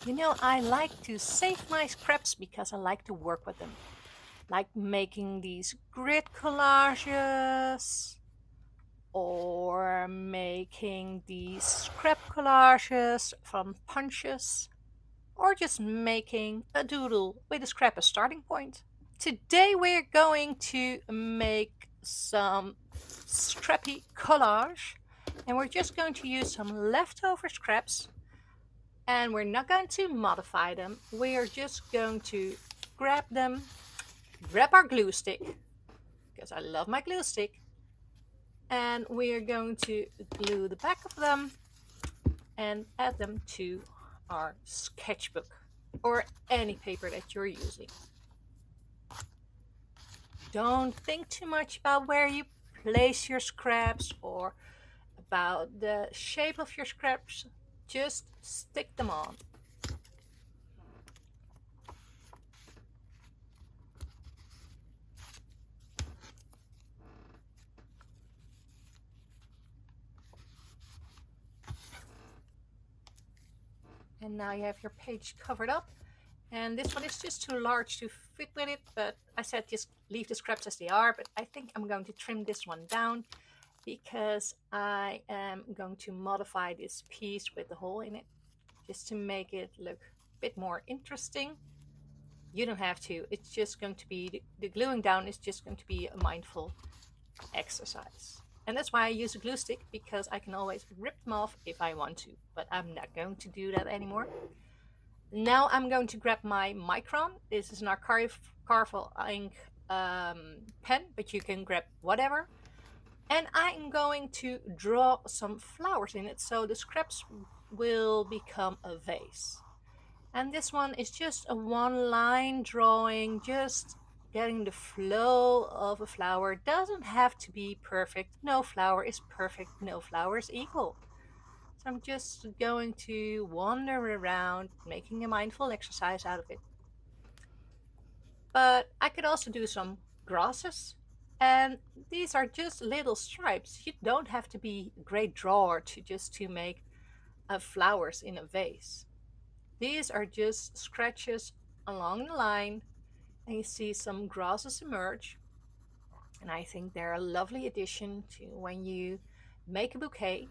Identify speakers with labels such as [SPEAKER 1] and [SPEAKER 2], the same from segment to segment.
[SPEAKER 1] You know, I like to save my scraps because I like to work with them. Like making these grid collages or making these scrap collages from punches or just making a doodle with a scrap as starting point. Today we're going to make some scrappy collage and we're just going to use some leftover scraps and we're not going to modify them. We are just going to grab them, grab our glue stick, because I love my glue stick, and we are going to glue the back of them and add them to our sketchbook or any paper that you're using. Don't think too much about where you place your scraps or about the shape of your scraps. Just stick them on. And now you have your page covered up. And this one is just too large to fit with it, but I said just leave the scraps as they are, but I think I'm going to trim this one down because I am going to modify this piece with the hole in it just to make it look a bit more interesting. You don't have to, it's just going to be, the gluing down is just going to be a mindful exercise. And that's why I use a glue stick, because I can always rip them off if I want to, but I'm not going to do that anymore. Now I'm going to grab my Micron. This is an archival ink pen, but you can grab whatever. And I'm going to draw some flowers in it, so the scraps will become a vase. And this one is just a one-line drawing, just getting the flow of a flower. Doesn't have to be perfect. No flower is perfect, no flower is equal. So I'm just going to wander around, making a mindful exercise out of it. But I could also do some grasses. And these are just little stripes. You don't have to be a great drawer to make flowers in a vase. These are just scratches along the line, and you see some grasses emerge. And I think they're a lovely addition to when you make a bouquet.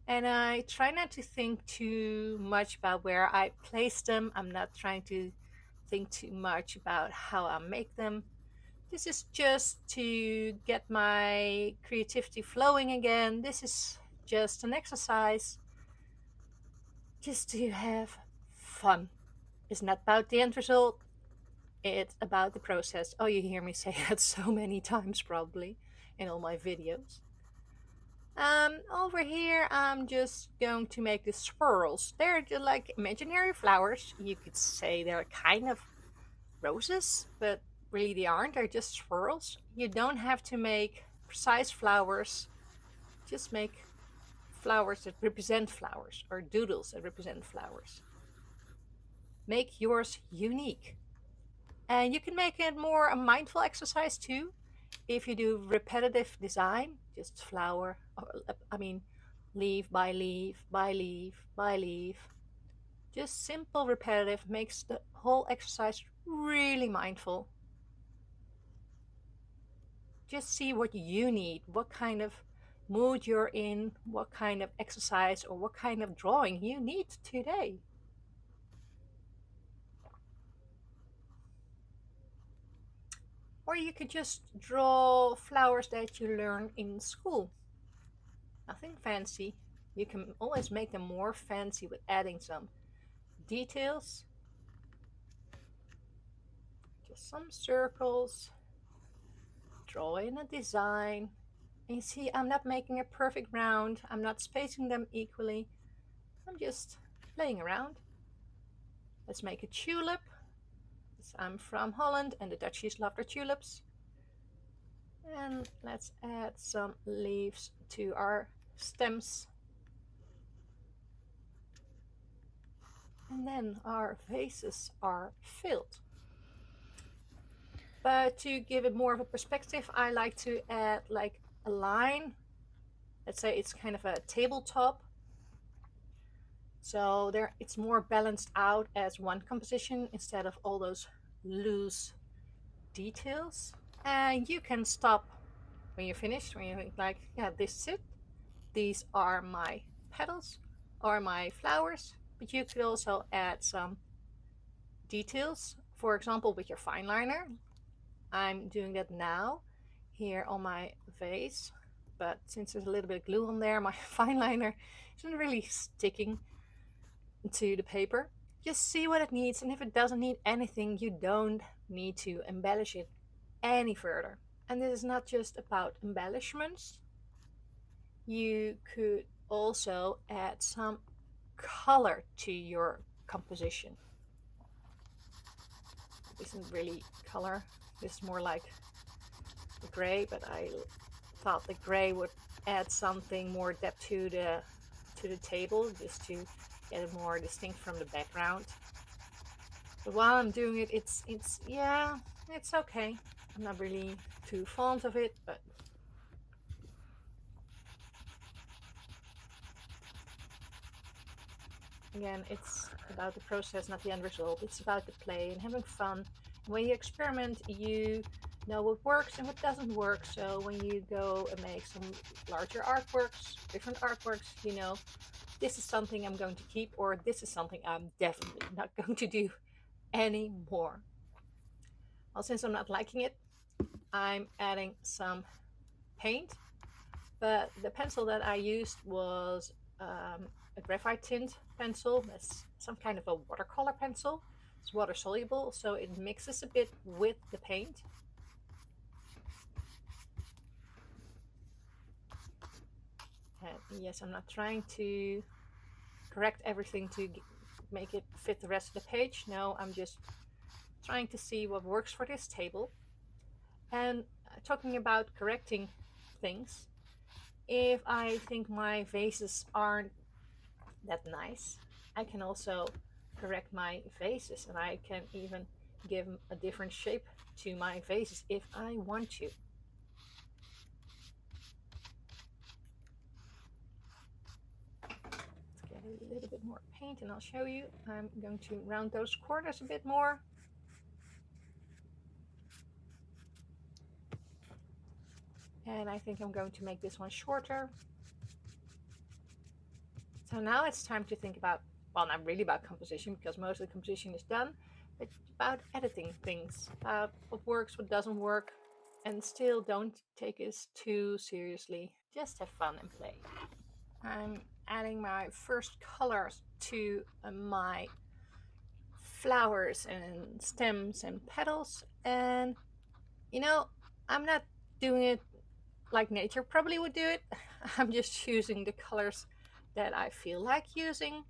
[SPEAKER 1] And I try not to think too much about where I place them. I'm not trying to think too much about how I make them. This is just to get my creativity flowing again. This is just an exercise just to have fun. It's not about the end result, it's about the process. Oh, you hear me say that so many times probably in all my videos. Over here, I'm just going to make the swirls. They're just like imaginary flowers. You could say they're kind of roses, but really they aren't. They're just swirls. You don't have to make precise flowers. Just make flowers that represent flowers or doodles that represent flowers. Make yours unique. And you can make it more a mindful exercise too. If you do repetitive design, just flower, I mean, leaf by leaf by leaf by leaf. Just simple repetitive makes the whole exercise really mindful. Just see what you need, what kind of mood you're in, what kind of exercise or what kind of drawing you need today. Or you could just draw flowers that you learn in school. Nothing fancy. You can always make them more fancy with adding some details. Just some circles. Draw in a design. And you see, I'm not making a perfect round. I'm not spacing them equally. I'm just playing around. Let's make a tulip. I'm from Holland and the Dutchies love their tulips. And let's add some leaves to our stems. And then our vases are filled. But to give it more of a perspective, I like to add like a line. Let's say it's kind of a tabletop. So there, it's more balanced out as one composition instead of all those loose details. And you can stop when you're finished, when you think like, yeah, this is it. These are my petals or my flowers. But you could also add some details, for example, with your fine liner. I'm doing that now here on my vase, but since there's a little bit of glue on there, my fine liner isn't really sticking to the paper. Just see what it needs, and if it doesn't need anything, you don't need to embellish it any further. And this is not just about embellishments. You could also add some color to your composition. This isn't really color, this is more like gray, but I thought the gray would add something more depth to the table, just to get it more distinct from the background. But while I'm doing it, it's yeah, it's okay. I'm not really too fond of it, but again, it's about the process, not the end result. It's about the play and having fun. When you experiment, you know what works and what doesn't work. So when you go and make some larger artworks, different artworks, you know, this is something I'm going to keep, or this is something I'm definitely not going to do anymore. Well, since I'm not liking it, I'm adding some paint. But the pencil that I used was a graphite tint pencil. That's some kind of a watercolor pencil. It's water soluble, so it mixes a bit with the paint. And yes, I'm not trying to correct everything to make it fit the rest of the page. No, I'm just trying to see what works for this table. And talking about correcting things, if I think my vases aren't that nice, I can also correct my vases, and I can even give a different shape to my vases if I want to. Let's get a little bit more paint and I'll show you. I'm going to round those corners a bit more. And I think I'm going to make this one shorter. So now it's time to think about, well, not really about composition, because most of the composition is done, but about editing things, about what works, what doesn't work, and still don't take this too seriously. Just have fun and play. I'm adding my first colors to my flowers and stems and petals, and you know, I'm not doing it like nature probably would do it. I'm just choosing the colors that I feel like using.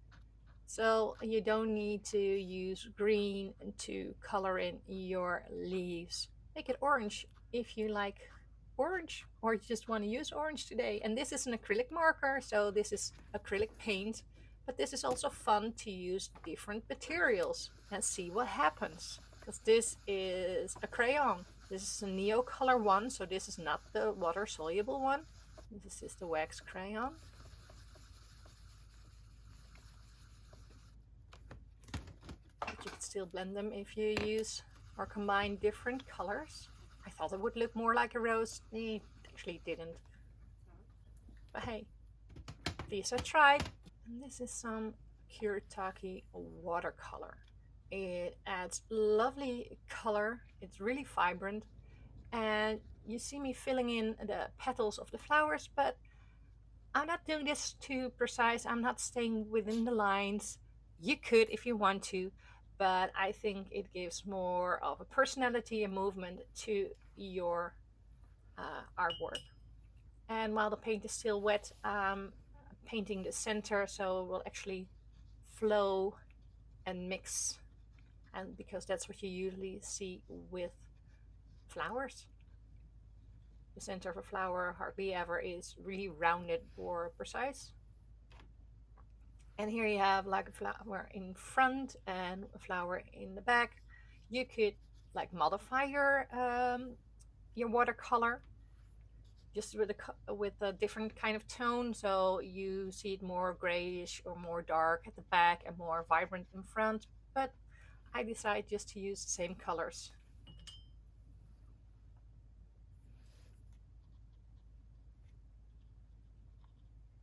[SPEAKER 1] So you don't need to use green to color in your leaves. Make it orange if you like orange, or you just want to use orange today. And this is an acrylic marker, so this is acrylic paint, but this is also fun to use different materials and see what happens. Because this is a crayon. This is a neo color one, so this is not the water soluble one. This is the wax crayon. But you can still blend them if you use or combine different colors. I thought it would look more like a rose. It actually didn't. But hey, these I tried. And this is some Kuretake watercolor. It adds lovely color. It's really vibrant. And you see me filling in the petals of the flowers, but I'm not doing this too precise. I'm not staying within the lines. You could if you want to, but I think it gives more of a personality and movement to your artwork. And while the paint is still wet, I'm painting the center so it will actually flow and mix. And because that's what you usually see with flowers. The center of a flower hardly ever is really rounded or precise. And here you have like a flower in front and a flower in the back. You could like modify your watercolor. just with a different kind of tone, so you see it more grayish or more dark at the back and more vibrant in front. But I decided just to use the same colors.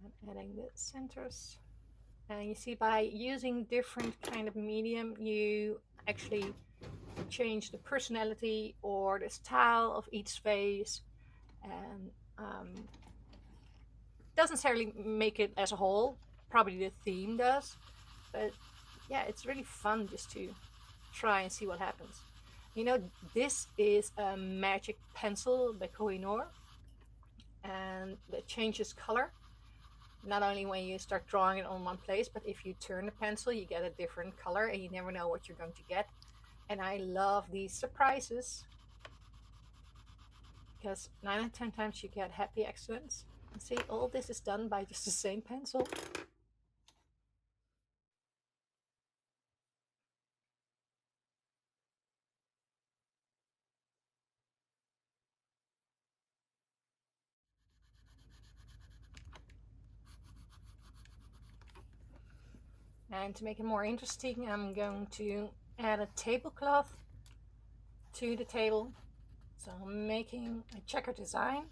[SPEAKER 1] I'm adding the centers. And you see, by using different kind of medium, you actually change the personality or the style of each vase, and doesn't necessarily make it as a whole. Probably the theme does, but yeah, it's really fun just to try and see what happens. You know, this is a magic pencil by Kohinoor, and it changes color. Not only when you start drawing it on one place, but if you turn the pencil, you get a different color and you never know what you're going to get. And I love these surprises because 9 out of 10 times you get happy accidents. And see, all this is done by just the same pencil. And to make it more interesting, I'm going to add a tablecloth to the table. So I'm making a checker design.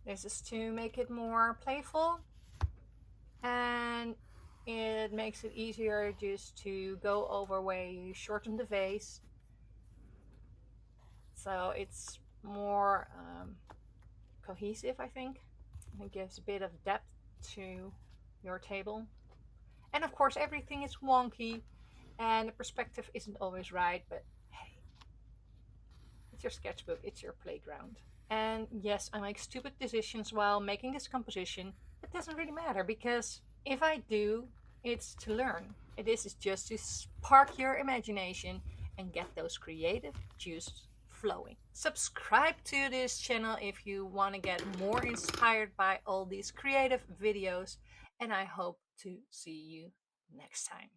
[SPEAKER 1] This is to make it more playful, and it makes it easier just to go over where you shorten the vase. So it's more cohesive, I think. And it gives a bit of depth to your table. And of course, everything is wonky and the perspective isn't always right, but hey, it's your sketchbook, it's your playground. And yes, I make stupid decisions while making this composition. It doesn't really matter because if I do, it's to learn. This is just to spark your imagination and get those creative juices flowing. Subscribe to this channel if you want to get more inspired by all these creative videos, and I hope to see you next time.